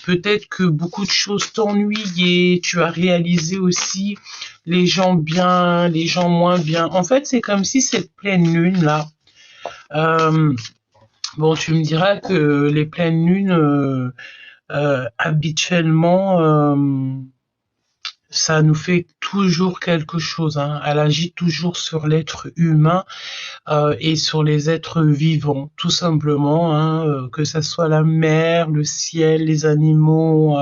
peut-être que beaucoup de choses t'ennuient et tu as réalisé aussi les gens bien, les gens moins bien. En fait, c'est comme si cette pleine lune là, bon, tu me diras que les pleines lunes, habituellement, ça nous fait toujours quelque chose, hein. Elle agit toujours sur l'être humain et sur les êtres vivants, tout simplement, hein, que ça soit la mer, le ciel, les animaux,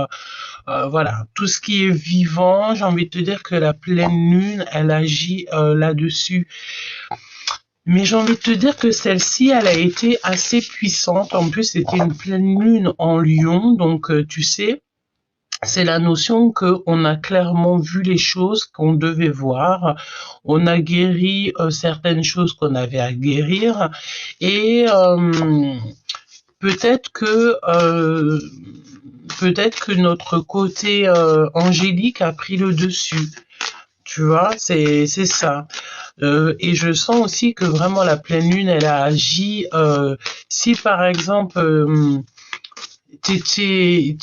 voilà, tout ce qui est vivant. J'ai envie de te dire que la pleine lune, elle agit là-dessus. Mais j'ai envie de te dire que celle-ci, elle a été assez puissante. En plus, c'était une pleine lune en Lion, donc tu sais, c'est la notion qu'on a clairement vu les choses qu'on devait voir, on a guéri certaines choses qu'on avait à guérir, et peut-être que notre côté angélique a pris le dessus. Tu vois, c'est ça. Et je sens aussi que vraiment la pleine lune, elle a agi. Si par exemple tu étais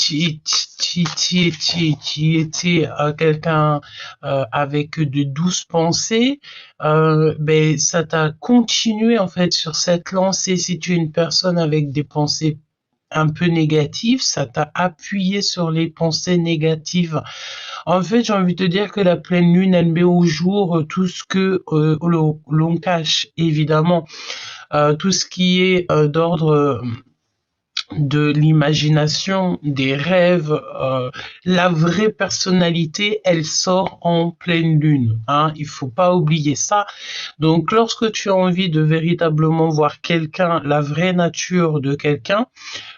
quelqu'un avec de douces pensées, ben ça t'a continué en fait sur cette lancée. Si tu es une personne avec des pensées un peu négatives, ça t'a appuyé sur les pensées négatives. En fait, j'ai envie de te dire que la pleine lune, elle met au jour tout ce que l'on cache, évidemment. Tout ce qui est d'ordre de l'imagination, des rêves, la vraie personnalité, elle sort en pleine lune, hein, il faut pas oublier ça. Donc, lorsque tu as envie de véritablement voir quelqu'un, la vraie nature de quelqu'un,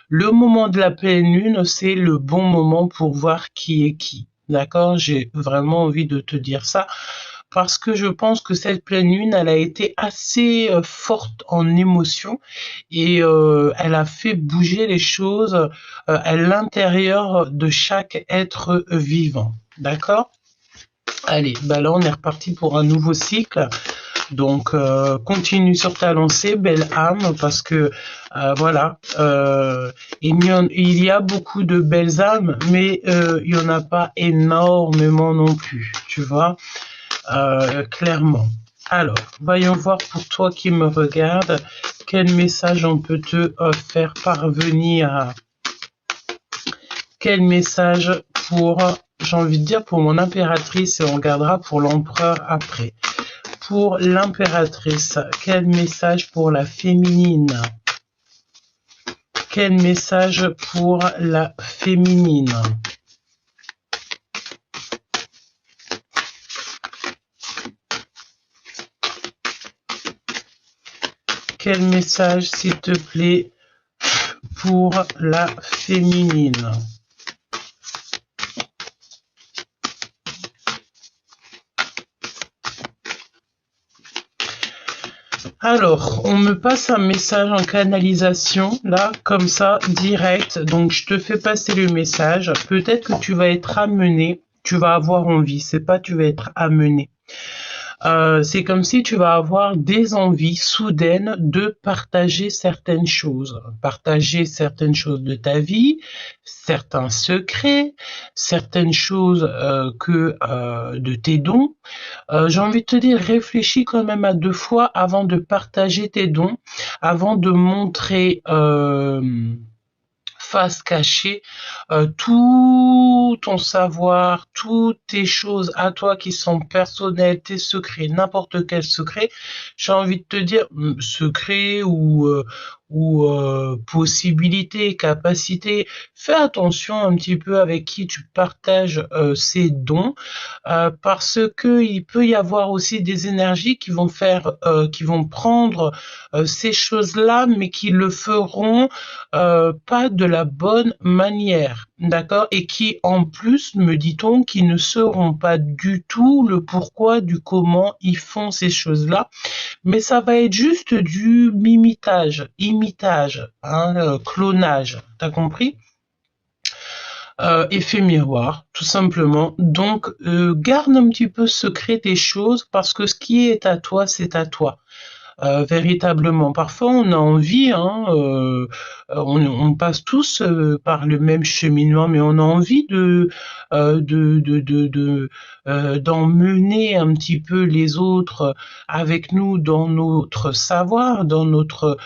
le moment de la pleine lune, c'est le bon moment pour voir qui est qui. D'accord? J'ai vraiment envie de te dire ça parce que je pense que cette pleine lune, elle a été assez forte en émotion et elle a fait bouger les choses à l'intérieur de chaque être vivant. D'accord? Allez, bah là on est reparti pour un nouveau cycle. Donc continue sur ta lancée, belle âme, parce que voilà, il y a beaucoup de belles âmes, mais il y en a pas énormément non plus, tu vois. Clairement. Alors, voyons voir pour toi qui me regarde, quel message on peut te faire parvenir. Quel message pour, j'ai envie de dire, pour mon impératrice, et on regardera pour l'empereur après. Pour l'impératrice, quel message pour la féminine? Quel message pour la féminine? Quel message, s'il te plaît, pour la féminine? Alors, on me passe un message en canalisation, là, comme ça, direct. Donc, je te fais passer le message. Peut-être que tu vas être amené, tu vas avoir envie, c'est pas tu vas être amené. C'est comme si tu vas avoir des envies soudaines de partager certaines choses de ta vie, certains secrets, certaines choses de tes dons. J'ai envie de te dire, réfléchis quand même à 2 fois avant de partager tes dons, avant de montrer face cachée tout ton savoir, toutes tes choses à toi qui sont personnelles, tes secrets, n'importe quel secret. J'ai envie de te dire secret ou possibilité, capacité. Fais attention un petit peu avec qui tu partages ces dons parce que il peut y avoir aussi des énergies qui vont qui vont prendre ces choses-là, mais qui le feront pas de la bonne manière, d'accord? Et qui, en plus, me dit-on, qui ne sauront pas du tout le pourquoi, du comment ils font ces choses-là, mais ça va être juste du imitage, hein, clonage, t'as compris? Effet miroir, tout simplement. Donc, garde un petit peu secret des choses parce que ce qui est à toi, c'est à toi. véritablement. Parfois, on a envie, hein, on passe tous par le même cheminement, mais on a envie d'emmener un petit peu les autres avec nous dans notre savoir, dans notre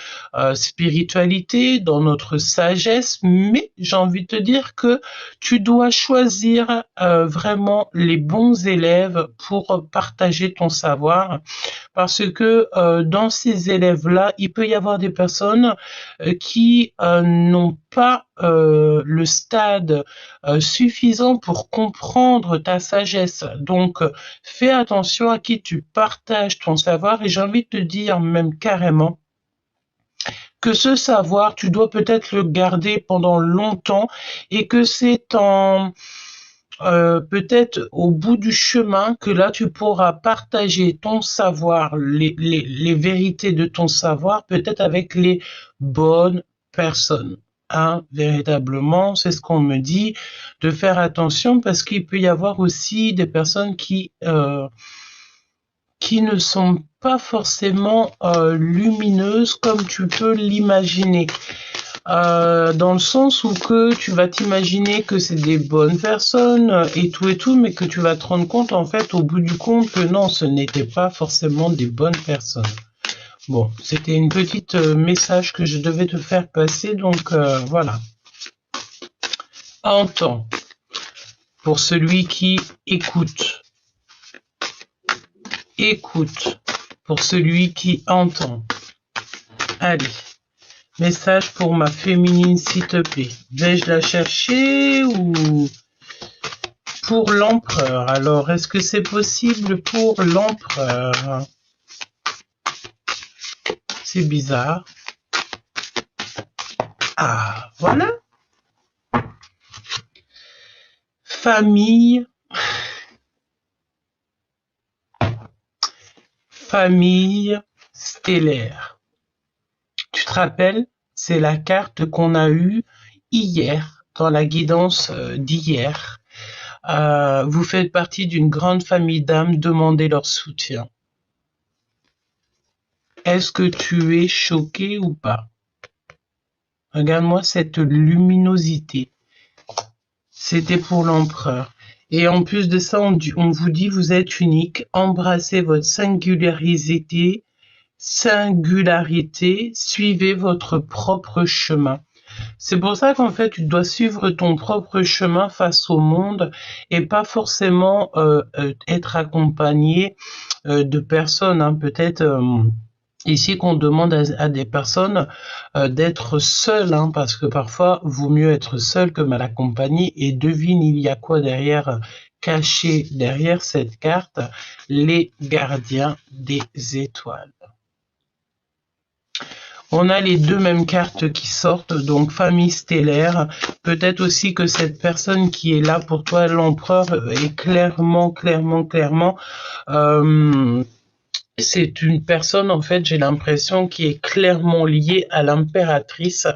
spiritualité, dans notre sagesse, mais j'ai envie de te dire que tu dois choisir vraiment les bons élèves pour partager ton savoir, parce que dans ces élèves-là, il peut y avoir des personnes qui n'ont pas le stade suffisant pour comprendre ta sagesse. Donc, fais attention à qui tu partages ton savoir, et j'ai envie de te dire même carrément que ce savoir, tu dois peut-être le garder pendant longtemps, et que c'est en peut-être au bout du chemin que là tu pourras partager ton savoir, les vérités de ton savoir, peut-être avec les bonnes personnes. Hein, véritablement, c'est ce qu'on me dit, de faire attention, parce qu'il peut y avoir aussi des personnes qui ne sont pas forcément lumineuses comme tu peux l'imaginer. Dans le sens où que tu vas t'imaginer que c'est des bonnes personnes et tout, mais que tu vas te rendre compte en fait au bout du compte que non, ce n'était pas forcément des bonnes personnes. Bon, c'était une petite message que je devais te faire passer, donc voilà. Entends, pour celui qui écoute. Écoute, pour celui qui entend. Allez. Message pour ma féminine, s'il te plaît. Vais-je la chercher ou pour l'empereur? Alors, est-ce que c'est possible pour l'empereur? C'est bizarre. Ah, voilà. Famille. Famille stellaire. Tu te rappelles? C'est la carte qu'on a eue hier, dans la guidance d'hier. Vous faites partie d'une grande famille d'âmes, demandez leur soutien. Est-ce que tu es choqué ou pas? Regarde-moi cette luminosité. C'était pour l'empereur. Et en plus de ça, on vous dit vous êtes unique. Embrassez votre singularité. Suivez votre propre chemin. C'est pour ça qu'en fait, tu dois suivre ton propre chemin face au monde, et pas forcément être accompagné de personnes. Hein. Peut-être ici qu'on demande à des personnes d'être seules, hein, parce que parfois, vaut mieux être seul que mal accompagné. Et devine, il y a quoi derrière, caché derrière cette carte? Les gardiens des étoiles. On a les deux mêmes cartes qui sortent, donc famille stellaire. Peut-être aussi que cette personne qui est là pour toi, l'empereur, est clairement, c'est une personne, en fait, j'ai l'impression, qui est clairement liée à l'impératrice.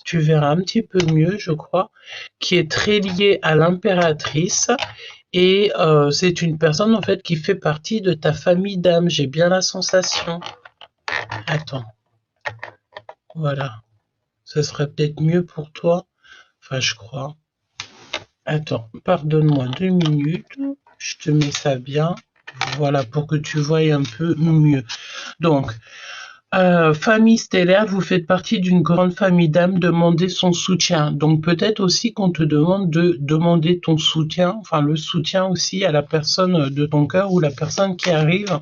Tu verras un petit peu mieux, je crois, qui est très liée à l'impératrice. Et c'est une personne, en fait, qui fait partie de ta famille d'âmes. J'ai bien la sensation. Attends. Voilà, ce serait peut-être mieux pour toi. Enfin, je crois. Attends, pardonne-moi 2 minutes. Je te mets ça bien. Voilà, pour que tu voies un peu mieux. Donc, famille stellaire, vous faites partie d'une grande famille d'âmes, demandez son soutien. Donc, peut-être aussi qu'on te demande de demander ton soutien, enfin le soutien aussi à la personne de ton cœur, ou la personne qui arrive,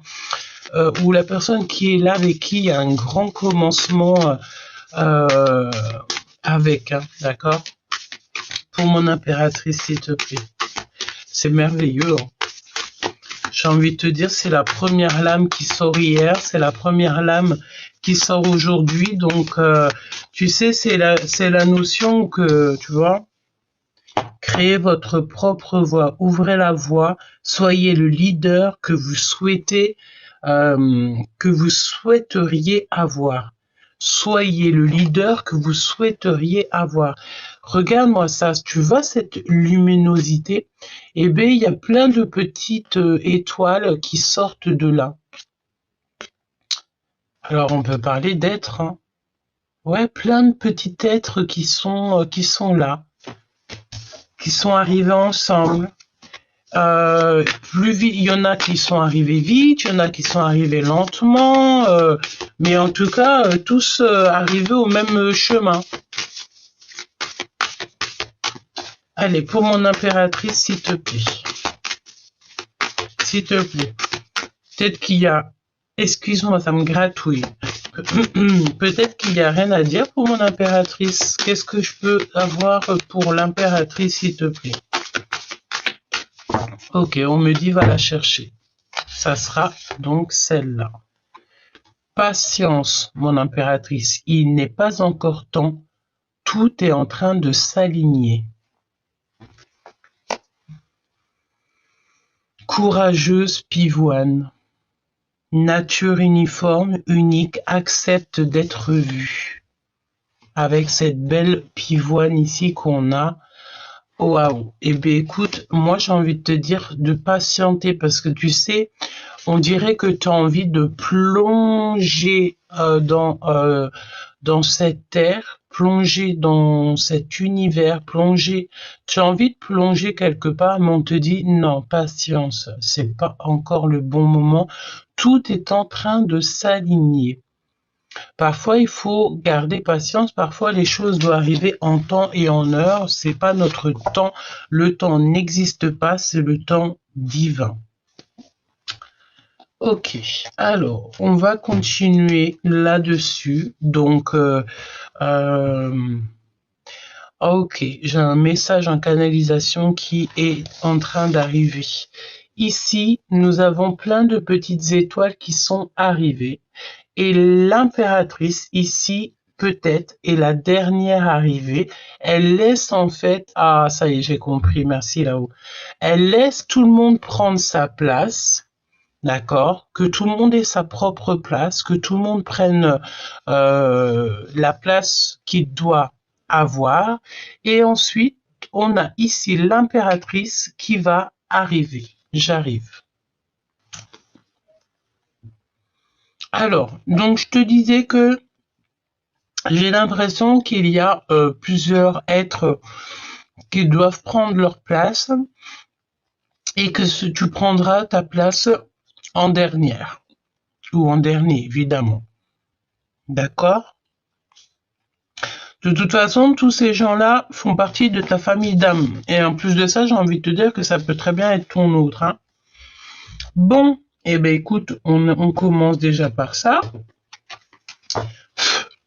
ou la personne qui est là, avec qui il y a un grand commencement avec, hein, d'accord? Pour mon impératrice, s'il te plaît. C'est merveilleux. Hein. J'ai envie de te dire, c'est la première lame qui sort hier, c'est la première lame qui sort aujourd'hui. Donc, tu sais, c'est la notion que, tu vois, créez votre propre voie, ouvrez la voie, soyez le leader que vous souhaitez, que vous souhaiteriez avoir. Soyez le leader que vous souhaiteriez avoir. Regarde-moi ça, tu vois cette luminosité? Eh bien, il y a plein de petites étoiles qui sortent de là. Alors, on peut parler d'êtres, hein. Ouais, plein de petits êtres qui sont là, qui sont arrivés ensemble. Plus vite, il y en a qui sont arrivés vite, il y en a qui sont arrivés lentement, mais en tout cas, tous arrivés au même chemin. Allez, pour mon impératrice, s'il te plaît. S'il te plaît. Peut-être qu'il y a... Excuse-moi, ça me gratouille. Peut-être qu'il n'y a rien à dire pour mon impératrice. Qu'est-ce que je peux avoir pour l'impératrice, s'il te plaît? Ok, on me dit va la chercher. Ça sera donc celle-là. Patience, mon impératrice. Il n'est pas encore temps. Tout est en train de s'aligner. Courageuse pivoine. Nature uniforme, unique, accepte d'être vue. Avec cette belle pivoine ici qu'on a. Waouh. Eh bien, écoute, moi, j'ai envie de te dire de patienter parce que tu sais, on dirait que tu as envie de plonger dans cette terre, plonger dans cet univers, plonger. Tu as envie de plonger quelque part, mais on te dit non, patience, c'est pas encore le bon moment. Tout est en train de s'aligner. Parfois, il faut garder patience. Parfois, les choses doivent arriver en temps et en heure. C'est pas notre temps. Le temps n'existe pas. C'est le temps divin. Ok. Alors, on va continuer là-dessus. Donc, ok. J'ai un message en canalisation qui est en train d'arriver. Ici, nous avons plein de petites étoiles qui sont arrivées. Et l'impératrice, ici, peut-être, est la dernière arrivée. Elle laisse en fait... Ah, ça y est, j'ai compris, merci là-haut. Elle laisse tout le monde prendre sa place, d'accord? Que tout le monde ait sa propre place, que tout le monde prenne la place qu'il doit avoir. Et ensuite, on a ici l'impératrice qui va arriver. J'arrive. Alors, donc je te disais que j'ai l'impression qu'il y a plusieurs êtres qui doivent prendre leur place et que tu prendras ta place en dernière ou en dernier, évidemment. D'accord? De toute façon, tous ces gens-là font partie de ta famille d'âme. Et en plus de ça, j'ai envie de te dire que ça peut très bien être ton autre. Hein. Bon, eh bien écoute, on commence déjà par ça.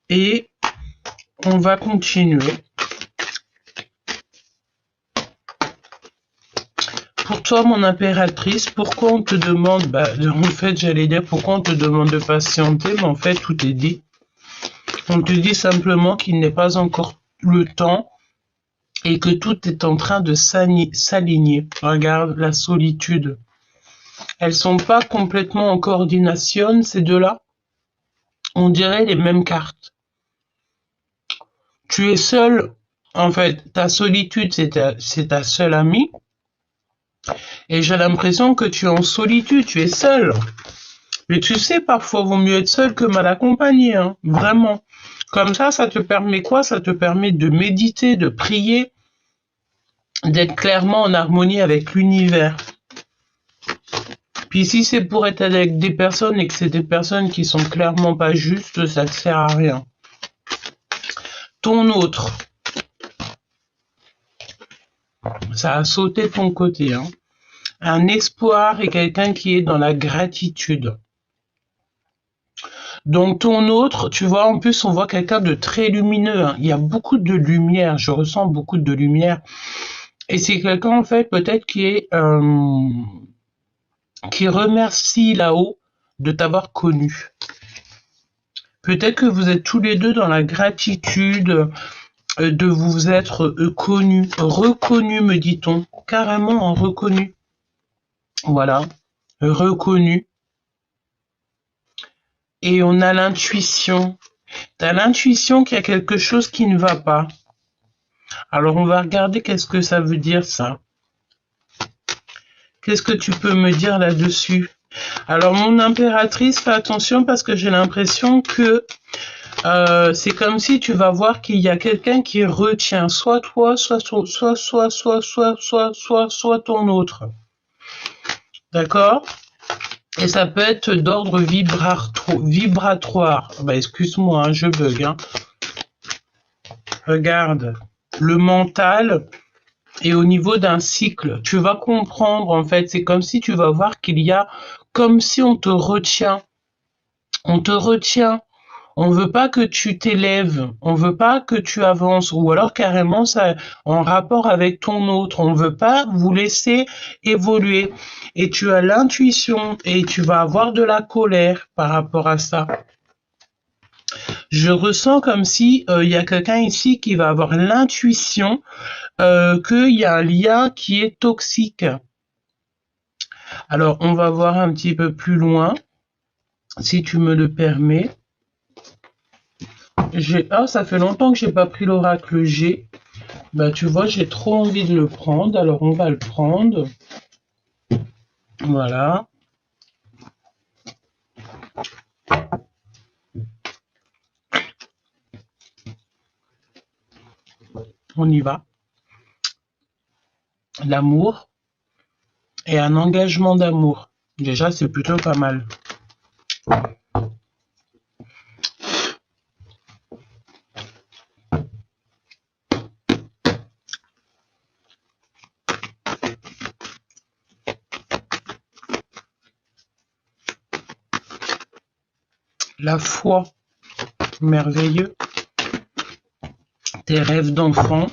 Et on va continuer. Pour toi, mon impératrice, pourquoi on te demande, en fait, j'allais dire pourquoi on te demande de patienter, mais en fait, tout est dit. On te dit simplement qu'il n'est pas encore le temps et que tout est en train de s'aligner. Regarde la solitude. Elles sont pas complètement en coordination, ces deux-là. On dirait les mêmes cartes. Tu es seul, en fait, ta solitude, c'est ta seule amie. Et j'ai l'impression que tu es en solitude, tu es seul. Mais tu sais, parfois, vaut mieux être seul que mal accompagné, hein, vraiment. Comme ça te permet quoi? Ça te permet de méditer, de prier, d'être clairement en harmonie avec l'univers. Puis si c'est pour être avec des personnes et que c'est des personnes qui sont clairement pas justes, ça ne sert à rien. Ton autre, ça a sauté de ton côté, hein. Un espoir et quelqu'un qui est dans la gratitude. Donc ton autre, tu vois, en plus on voit quelqu'un de très lumineux, hein. Il y a beaucoup de lumière, je ressens beaucoup de lumière. Et c'est quelqu'un en fait peut-être qui remercie là-haut de t'avoir connu. Peut-être que vous êtes tous les deux dans la gratitude de vous être connus, reconnus me dit-on, carrément en reconnu. Voilà, reconnu. Et on a l'intuition. Tu as l'intuition qu'il y a quelque chose qui ne va pas. Alors on va regarder qu'est-ce que ça veut dire ça. Qu'est-ce que tu peux me dire là-dessus? Alors, mon impératrice, fais attention parce que j'ai l'impression que c'est comme si tu vas voir qu'il y a quelqu'un qui retient soit toi, soit ton autre. D'accord? Et ça peut être d'ordre vibratoire. Bah, excuse-moi, hein, je bug. Hein. Regarde, le mental est au niveau d'un cycle. Tu vas comprendre, en fait, c'est comme si tu vas voir qu'il y a, comme si on te retient. On te retient. On veut pas que tu t'élèves, on veut pas que tu avances, ou alors carrément ça en rapport avec ton autre. On veut pas vous laisser évoluer. Et tu as l'intuition et tu vas avoir de la colère par rapport à ça. Je ressens comme si il y a quelqu'un ici qui va avoir l'intuition qu'il y a un lien qui est toxique. Alors on va voir un petit peu plus loin, si tu me le permets. Ah, ça fait longtemps que j'ai pas pris l'oracle G. Bah, tu vois, j'ai trop envie de le prendre. Alors, on va le prendre. Voilà. On y va. L'amour et un engagement d'amour. Déjà, c'est plutôt pas mal. La foi, merveilleux. Tes rêves d'enfant.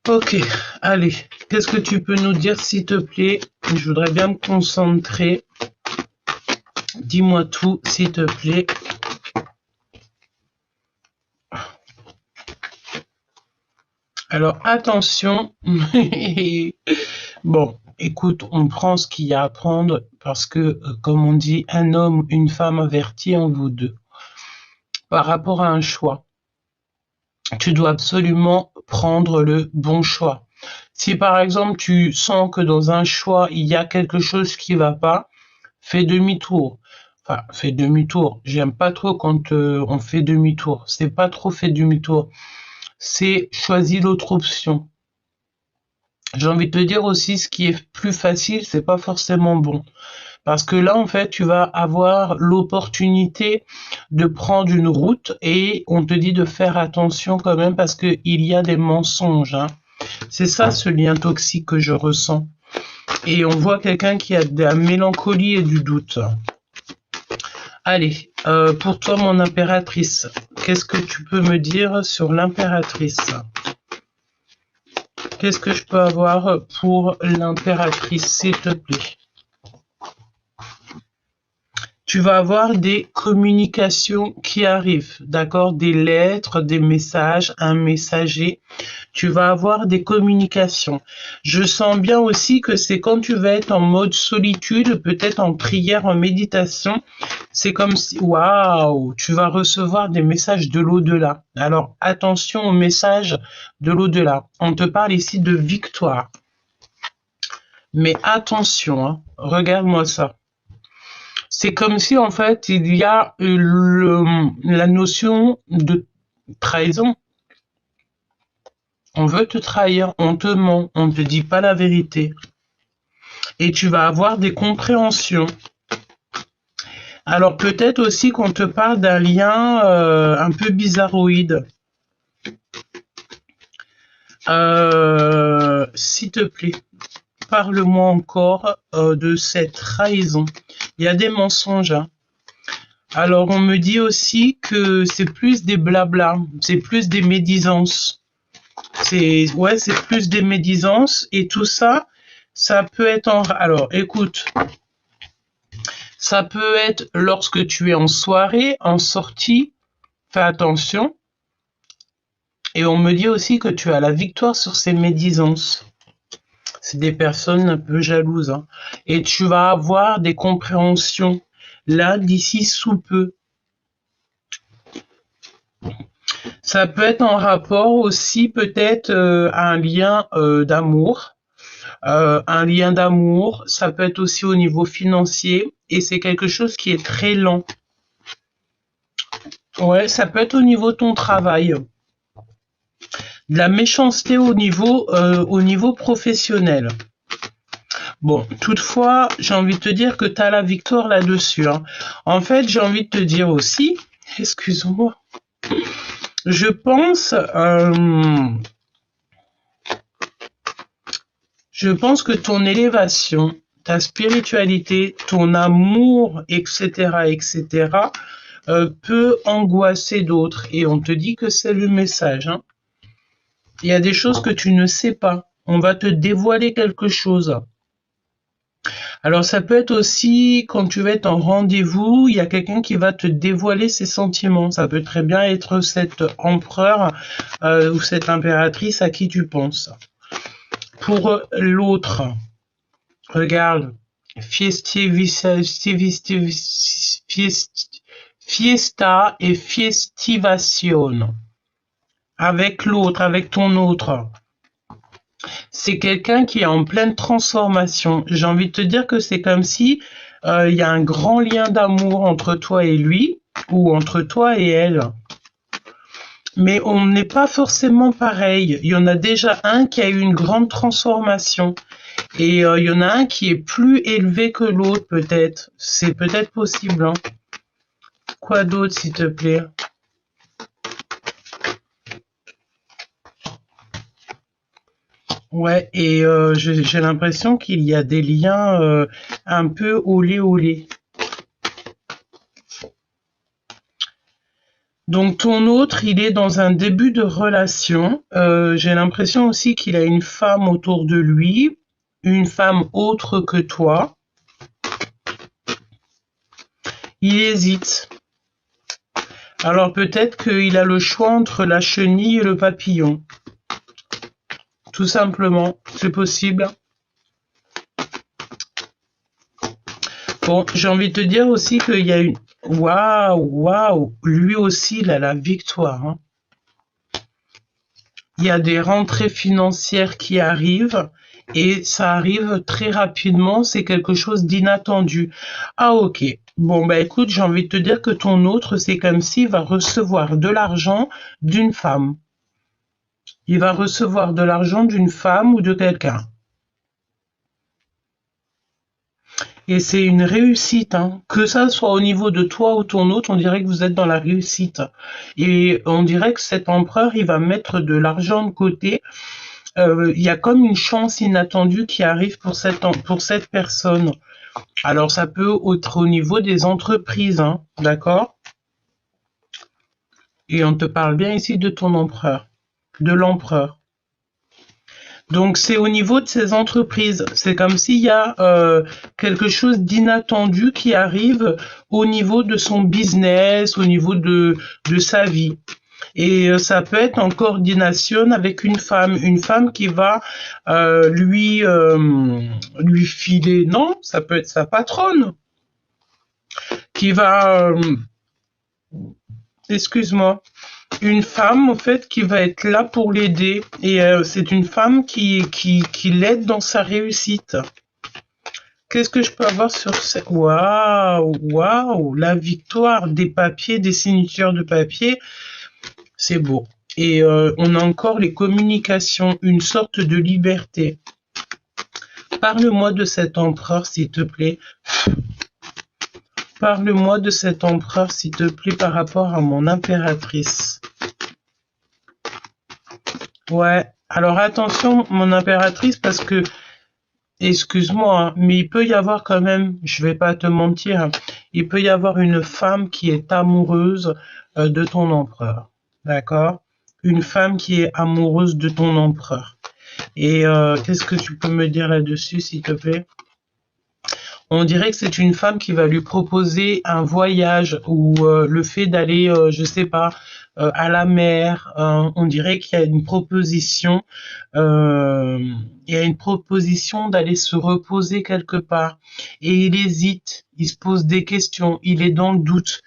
Ok, allez. Qu'est-ce que tu peux nous dire, s'il te plaît? Je voudrais bien me concentrer. Dis-moi tout, s'il te plaît. Alors, attention. Bon, écoute, on prend ce qu'il y a à prendre parce que, comme on dit, un homme, une femme avertie en vous deux. Par rapport à un choix, tu dois absolument prendre le bon choix. Si par exemple, tu sens que dans un choix, il y a quelque chose qui va pas, fais demi-tour. Enfin, fais demi-tour. J'aime pas trop quand on fait demi-tour. C'est pas trop fait demi-tour. C'est choisis l'autre option. J'ai envie de te dire aussi, ce qui est plus facile, c'est pas forcément bon. Parce que là, en fait, tu vas avoir l'opportunité de prendre une route et on te dit de faire attention quand même parce qu'il y a des mensonges. Hein. C'est ça, ce lien toxique que je ressens. Et on voit quelqu'un qui a de la mélancolie et du doute. Allez, pour toi, mon impératrice, qu'est-ce que tu peux me dire sur l'impératrice ? Qu'est-ce que je peux avoir pour l'impératrice, s'il te plaît? Tu vas avoir des communications qui arrivent, d'accord? Des lettres, des messages, un messager. Tu vas avoir des communications. Je sens bien aussi que c'est quand tu vas être en mode solitude, peut-être en prière, en méditation. C'est comme si, waouh, tu vas recevoir des messages de l'au-delà. Alors, attention aux messages de l'au-delà. On te parle ici de victoire. Mais attention, hein, regarde-moi ça. C'est comme si, en fait, il y a la notion de trahison. On veut te trahir, on te ment, on ne te dit pas la vérité. Et tu vas avoir des compréhensions. Alors, peut-être aussi qu'on te parle d'un lien un peu bizarroïde. S'il te plaît, parle-moi encore de cette trahison. Il y a des mensonges. Hein. Alors, on me dit aussi que c'est plus des blabla, c'est plus des médisances. C'est plus des médisances et tout ça, ça peut être Alors, écoute, ça peut être lorsque tu es en soirée, en sortie, fais attention. Et on me dit aussi que tu as la victoire sur ces médisances. C'est des personnes un peu jalouses. Hein. Et tu vas avoir des compréhensions là d'ici sous peu. Ça peut être en rapport aussi peut-être à un lien d'amour. un lien d'amour, ça peut être aussi au niveau financier, et c'est quelque chose qui est très lent. Ouais, ça peut être au niveau de ton travail. De la méchanceté au niveau professionnel. Bon, toutefois, j'ai envie de te dire que tu as la victoire là-dessus. Hein. En fait, j'ai envie de te dire aussi, excuse-moi, je pense que ton élévation, ta spiritualité, ton amour, etc., etc., peut angoisser d'autres. Et on te dit que c'est le message. Hein. Il y a des choses que tu ne sais pas. On va te dévoiler quelque chose. Alors ça peut être aussi quand tu vas être en rendez-vous, il y a quelqu'un qui va te dévoiler ses sentiments. Ça peut très bien être cet empereur ou cette impératrice à qui tu penses. Pour l'autre, regarde, fiesta et festivation. Avec l'autre, avec ton autre. C'est quelqu'un qui est en pleine transformation. J'ai envie de te dire que c'est comme si il y a un grand lien d'amour entre toi et lui, ou entre toi et elle. Mais on n'est pas forcément pareil. Il y en a déjà un qui a eu une grande transformation. Et il y en a un qui est plus élevé que l'autre, peut-être. C'est peut-être possible. Hein. Quoi d'autre, s'il te plaît? Ouais, et j'ai l'impression qu'il y a des liens un peu olé. Donc ton autre, il est dans un début de relation. J'ai l'impression aussi qu'il a une femme autour de lui, une femme autre que toi. Il hésite. Alors peut-être qu'il a le choix entre la chenille et le papillon. Tout simplement, c'est possible. Bon, j'ai envie de te dire aussi qu'il y a une... Waouh, lui aussi, il a la victoire. Hein. Il y a des rentrées financières qui arrivent et ça arrive très rapidement, c'est quelque chose d'inattendu. Ah ok, bon bah écoute, j'ai envie de te dire que ton autre, c'est comme s'il va recevoir de l'argent d'une femme. Il va recevoir de l'argent d'une femme ou de quelqu'un. Et c'est une réussite, hein. Que ça soit au niveau de toi ou ton autre, on dirait que vous êtes dans la réussite. Et on dirait que cet empereur, il va mettre de l'argent de côté. Il y a comme une chance inattendue qui arrive pour cette personne. Alors ça peut être au niveau des entreprises, hein, d'accord? Et on te parle bien ici de ton empereur, de l'empereur. Donc c'est au niveau de ces entreprises, c'est comme s'il y a quelque chose d'inattendu qui arrive au niveau de son business, au niveau de sa vie. Et ça peut être en coordination avec une femme qui va lui filer, non, ça peut être sa patronne, qui va, excuse-moi, une femme en fait qui va être là pour l'aider et c'est une femme qui l'aide dans sa réussite. Qu'est-ce que je peux avoir sur cette... Waouh, la victoire des papiers, des signatures de papier, c'est beau. Et on a encore les communications, une sorte de liberté. Parle-moi de cet empereur, s'il te plaît. Parle-moi de cet empereur, s'il te plaît, par rapport à mon impératrice. Ouais, alors attention, mon impératrice, parce que, excuse-moi, hein, mais il peut y avoir quand même, je vais pas te mentir, hein, il peut y avoir une femme qui est amoureuse de ton empereur, d'accord? Une femme qui est amoureuse de ton empereur. Et qu'est-ce que tu peux me dire là-dessus, s'il te plaît? On dirait que c'est une femme qui va lui proposer un voyage ou le fait d'aller, je sais pas, à la mer. On dirait qu'il y a une proposition. Il y a une proposition d'aller se reposer quelque part. Et il hésite, il se pose des questions, il est dans le doute.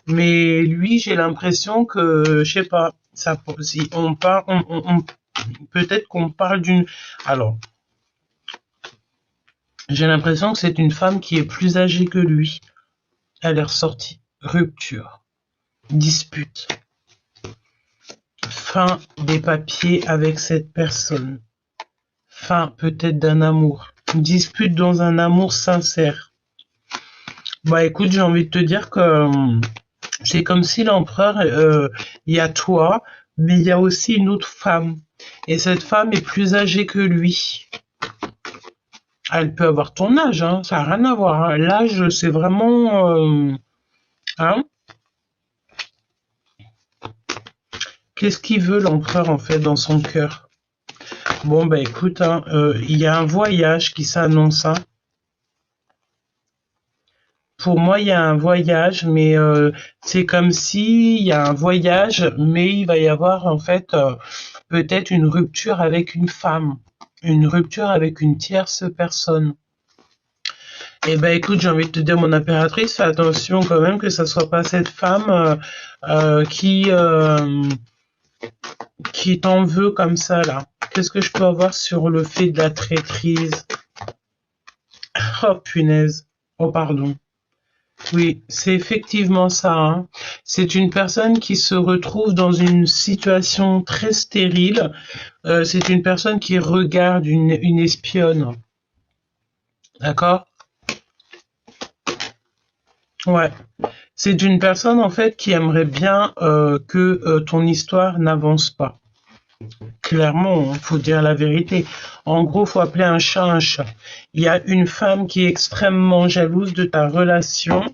Mais lui, j'ai l'impression que, je sais pas, ça, si on parle, peut-être qu'on parle d'une. Alors. J'ai l'impression que c'est une femme qui est plus âgée que lui. Elle est ressortie. Rupture. Dispute. Fin des papiers avec cette personne. Fin peut-être d'un amour. Dispute dans un amour sincère. Bah écoute, j'ai envie de te dire que c'est comme si l'empereur, il y a toi, mais il y a aussi une autre femme. Et cette femme est plus âgée que lui. Elle peut avoir ton âge, hein, ça n'a rien à voir. Hein. L'âge, c'est vraiment... hein. Qu'est-ce qu'il veut l'empereur en fait dans son cœur? Bon bah écoute, hein, il y a un voyage qui s'annonce. Hein. Pour moi, il y a un voyage, mais c'est comme si il y a un voyage, mais il va y avoir en fait peut-être une rupture avec une femme, une rupture avec une tierce personne. Eh ben écoute, j'ai envie de te dire, mon impératrice, fais attention quand même que ça soit pas cette femme qui t'en veut comme ça là. Qu'est-ce que je peux avoir sur le fait de la traîtrise? Oh punaise. Oh pardon. Oui, c'est effectivement ça. Hein. C'est une personne qui se retrouve dans une situation très stérile. C'est une personne qui regarde une espionne. D'accord? Ouais. C'est une personne en fait qui aimerait bien que ton histoire n'avance pas. Clairement, il faut dire la vérité. En gros, faut appeler un chat un chat. Il y a une femme qui est extrêmement jalouse de ta relation.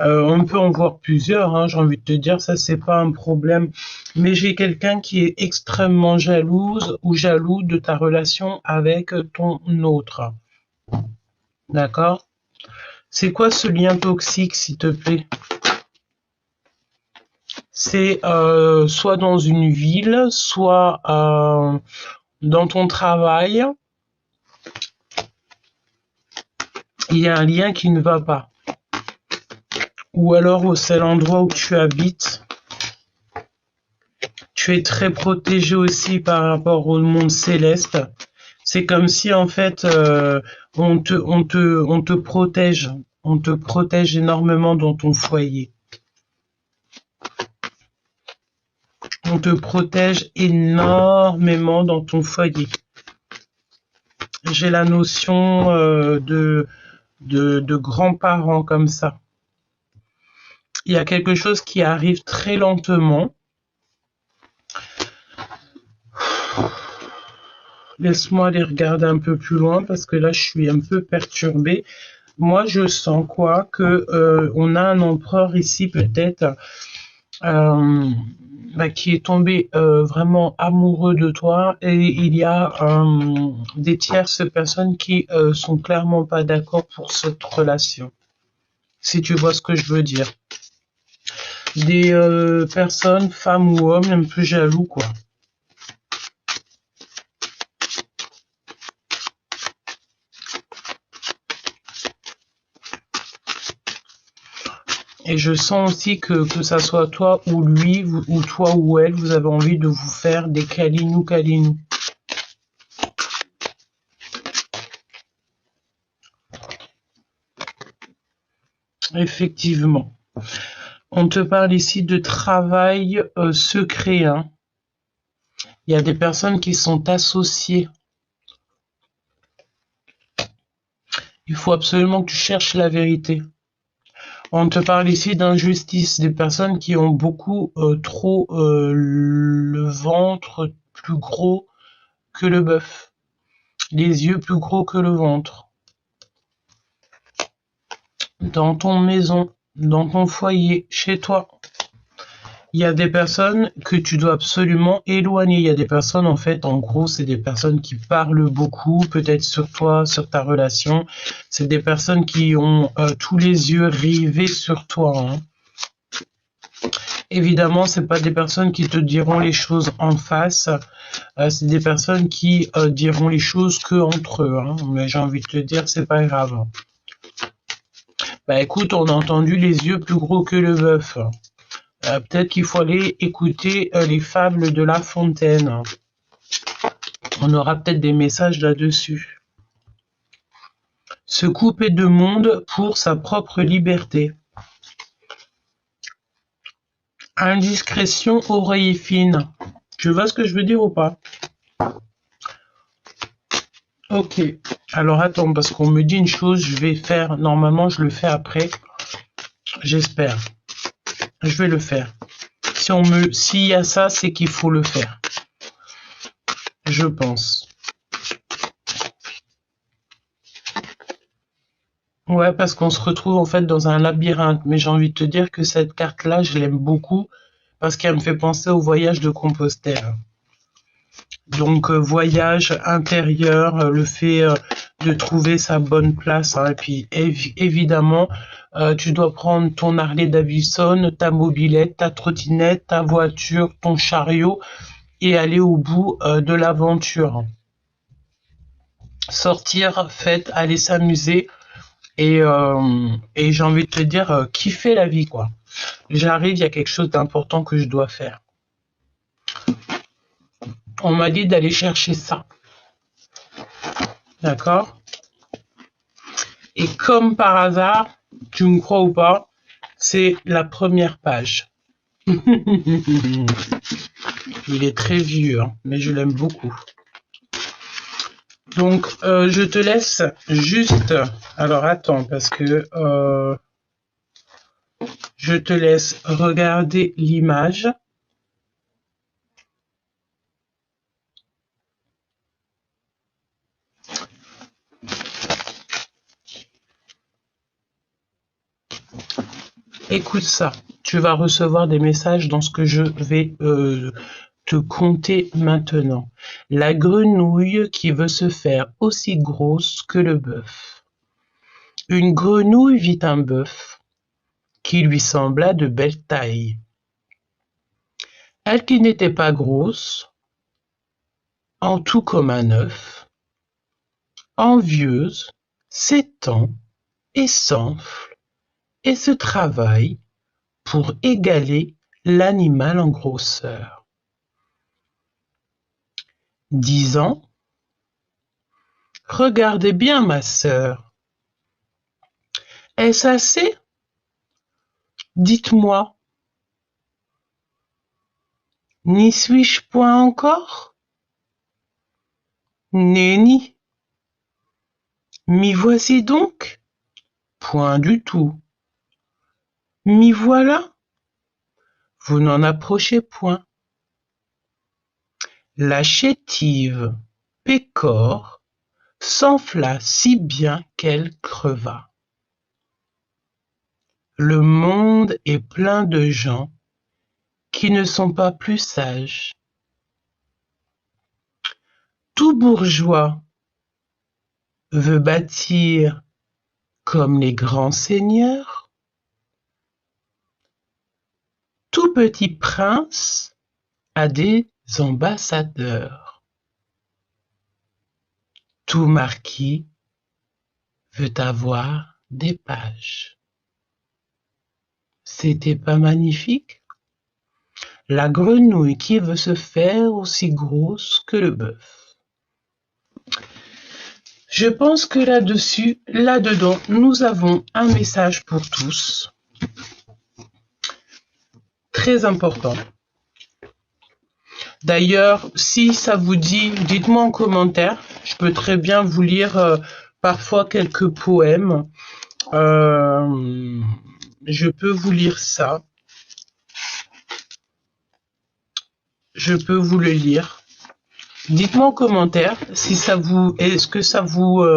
On peut en voir plusieurs, hein, j'ai envie de te dire, ça c'est pas un problème. Mais j'ai quelqu'un qui est extrêmement jalouse ou jaloux de ta relation avec ton autre. D'accord? C'est quoi ce lien toxique, s'il te plaît? C'est soit dans une ville, soit dans ton travail. Il y a un lien qui ne va pas. Ou alors au seul endroit où tu habites. Tu es très protégé aussi par rapport au monde céleste. C'est comme si en fait on te protège. On te protège énormément dans ton foyer. On te protège énormément dans ton foyer. J'ai la notion de grands-parents comme ça. Il y a quelque chose qui arrive très lentement. Laisse-moi aller regarder un peu plus loin parce que là, je suis un peu perturbée. Moi, je sens quoi que on a un empereur ici peut-être qui est tombé vraiment amoureux de toi et il y a des tierces personnes qui sont clairement pas d'accord pour cette relation. Si tu vois ce que je veux dire. Des personnes, femmes ou hommes, un peu jaloux quoi. Et je sens aussi que ça soit toi ou lui, ou toi ou elle, vous avez envie de vous faire des câlinous. Effectivement. On te parle ici de travail secret. Hein. Il y a des personnes qui sont associées. Il faut absolument que tu cherches la vérité. On te parle ici d'injustice, des personnes qui ont beaucoup trop le ventre plus gros que le bœuf, les yeux plus gros que le ventre. Dans ton maison, dans ton foyer, chez toi. Il y a des personnes que tu dois absolument éloigner. Il y a des personnes, en fait, en gros, c'est des personnes qui parlent beaucoup, peut-être sur toi, sur ta relation. C'est des personnes qui ont tous les yeux rivés sur toi. Hein. Évidemment, c'est pas des personnes qui te diront les choses en face. C'est des personnes qui diront les choses que entre eux. Hein. Mais j'ai envie de te dire, c'est pas grave. Bah écoute, on a entendu les yeux plus gros que le bœuf. Peut-être qu'il faut aller écouter les fables de La Fontaine. On aura peut-être des messages là-dessus. se couper de monde pour sa propre liberté. Indiscrétion, oreille fine. Tu vois ce que je veux dire ou pas? Ok. Alors attends, parce qu'on me dit une chose, je vais faire, normalement je le fais après. J'espère. Je vais le faire. S'il y a ça, c'est qu'il faut le faire. Je pense. Ouais, parce qu'on se retrouve en fait dans un labyrinthe. Mais j'ai envie de te dire que cette carte-là, je l'aime beaucoup parce qu'elle me fait penser au voyage de Compostelle. Donc voyage intérieur, le fait de trouver sa bonne place. Hein, et puis évidemment, tu dois prendre ton Harley Davidson, ta mobilette, ta trottinette, ta voiture, ton chariot et aller au bout de l'aventure. Sortir, fête, aller s'amuser et j'ai envie de te dire kiffer la vie quoi. J'arrive, il y a quelque chose d'important que je dois faire. On m'a dit d'aller chercher ça. D'accord? Et comme par hasard, tu me crois ou pas, c'est la première page. Il est très vieux, hein, mais je l'aime beaucoup. Donc, je te laisse juste... Alors, attends, parce que je te laisse regarder l'image. Écoute ça, tu vas recevoir des messages dans ce que je vais te conter maintenant. La grenouille qui veut se faire aussi grosse que le bœuf. Une grenouille vit un bœuf qui lui sembla de belle taille. Elle qui n'était pas grosse, en tout comme un œuf, envieuse, s'étend et s'enfle et se travaille pour égaler l'animal en grosseur. Disant: regardez bien, ma sœur. Est-ce assez? Dites-moi. N'y suis-je point encore? Nenni. M'y voici donc? Point du tout. M'y voilà? Vous n'en approchez point. La chétive Pécore s'enfla si bien qu'elle creva. Le monde est plein de gens qui ne sont pas plus sages. Tout bourgeois veut bâtir comme les grands seigneurs. Tout petit prince a des ambassadeurs. Tout marquis veut avoir des pages. C'était pas magnifique? La grenouille qui veut se faire aussi grosse que le bœuf. Je pense que là-dedans, nous avons un message pour tous. Très important. D'ailleurs, si ça vous dit, dites-moi en commentaire. Je peux très bien vous lire parfois quelques poèmes. Je peux vous lire ça. Je peux vous le lire. Dites-moi en commentaire si ça vous, est-ce que ça vous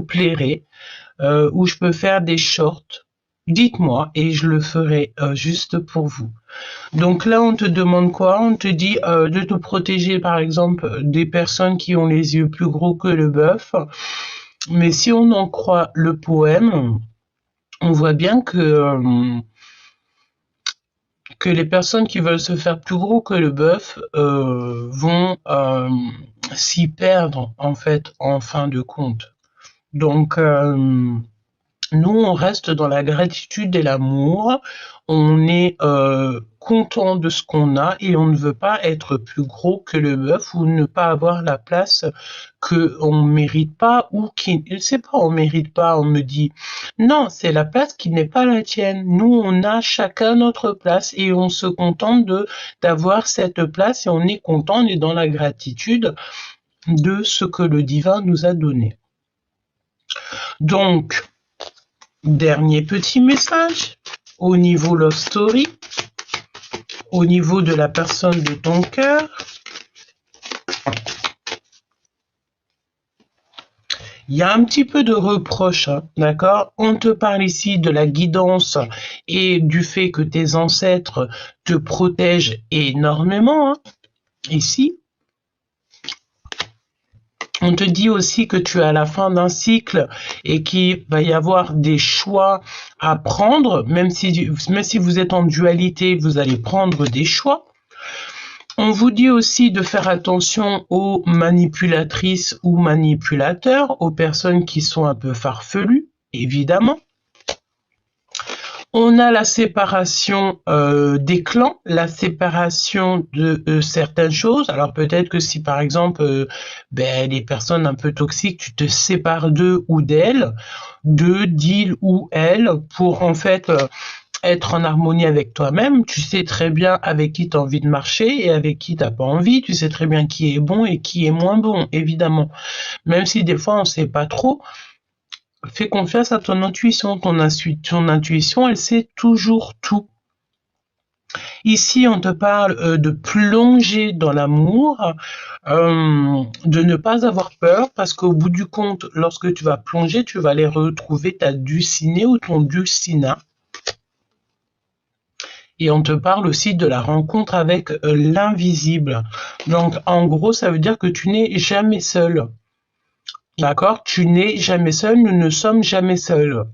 plairait, ou je peux faire des shorts. Dites-moi et je le ferai juste pour vous. Donc là, on te demande quoi? On te dit de te protéger, par exemple, des personnes qui ont les yeux plus gros que le bœuf. Mais si on en croit le poème, on voit bien que les personnes qui veulent se faire plus gros que le bœuf vont s'y perdre, en fait, en fin de compte. Donc, Nous, on reste dans la gratitude et l'amour. On est content de ce qu'on a et on ne veut pas être plus gros que le bœuf ou ne pas avoir la place que on mérite pas ou qui, je sais pas, on mérite pas. On me dit non, c'est la place qui n'est pas la tienne. Nous, on a chacun notre place et on se contente de d'avoir cette place et on est content, on est dans la gratitude de ce que le divin nous a donné. Donc, dernier petit message, au niveau Love Story, au niveau de la personne de ton cœur, il y a un petit peu de reproche, hein, d'accord? On te parle ici de la guidance et du fait que tes ancêtres te protègent énormément, hein, ici. On te dit aussi que tu es à la fin d'un cycle et qu'il va y avoir des choix à prendre, même si vous êtes en dualité, vous allez prendre des choix. On vous dit aussi de faire attention aux manipulatrices ou manipulateurs, aux personnes qui sont un peu farfelues, évidemment. On a la séparation des clans, la séparation de certaines choses. Alors peut-être que si par exemple les personnes un peu toxiques, tu te sépares d'eux ou d'elles, d'il ou elle, pour en fait être en harmonie avec toi-même. Tu sais très bien avec qui tu as envie de marcher et avec qui tu n'as pas envie. Tu sais très bien qui est bon et qui est moins bon, évidemment. Même si des fois on ne sait pas trop. Fais confiance à ton intuition. Ton intuition, elle sait toujours tout. Ici, on te parle de plonger dans l'amour, de ne pas avoir peur, parce qu'au bout du compte, lorsque tu vas plonger, tu vas aller retrouver ta dulcinée ou ton dulcinat. Et on te parle aussi de la rencontre avec l'invisible. Donc, en gros, ça veut dire que tu n'es jamais seul. D'accord? Tu n'es jamais seul, nous ne sommes jamais seuls.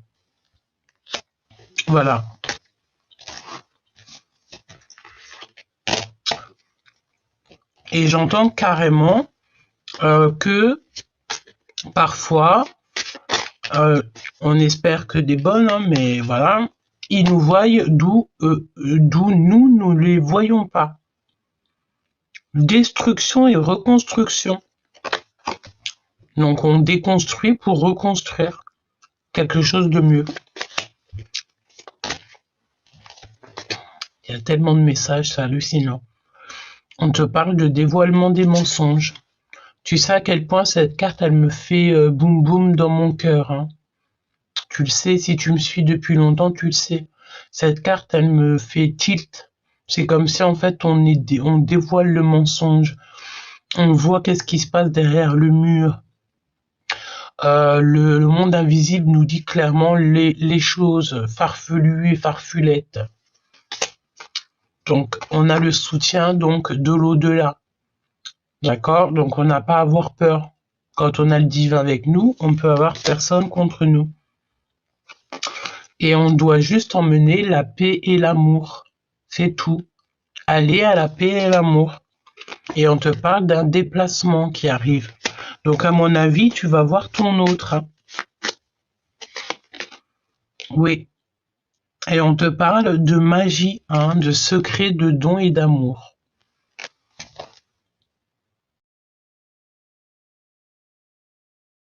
Voilà. Et j'entends carrément que parfois, on espère que des bonnes, hein, mais voilà, ils nous voient d'où nous ne les voyons pas. Destruction et reconstruction. Donc on déconstruit pour reconstruire quelque chose de mieux. Il y a tellement de messages, c'est hallucinant. On te parle de dévoilement des mensonges. Tu sais à quel point cette carte, elle me fait boum boum dans mon cœur. Hein. Tu le sais, si tu me suis depuis longtemps, tu le sais. Cette carte, elle me fait tilt. C'est comme si en fait on dévoile le mensonge. On voit qu'est-ce qui se passe derrière le mur. Le monde invisible nous dit clairement les choses farfelues et farfulettes. Donc, on a le soutien donc de l'au-delà. D'accord? Donc, on n'a pas à avoir peur. Quand on a le divin avec nous, on peut avoir personne contre nous. Et on doit juste emmener la paix et l'amour. C'est tout. Aller à la paix et l'amour. Et on te parle d'un déplacement qui arrive. Donc, à mon avis, tu vas voir ton autre. Hein. Oui. Et on te parle de magie, hein, de secrets, de dons et d'amour.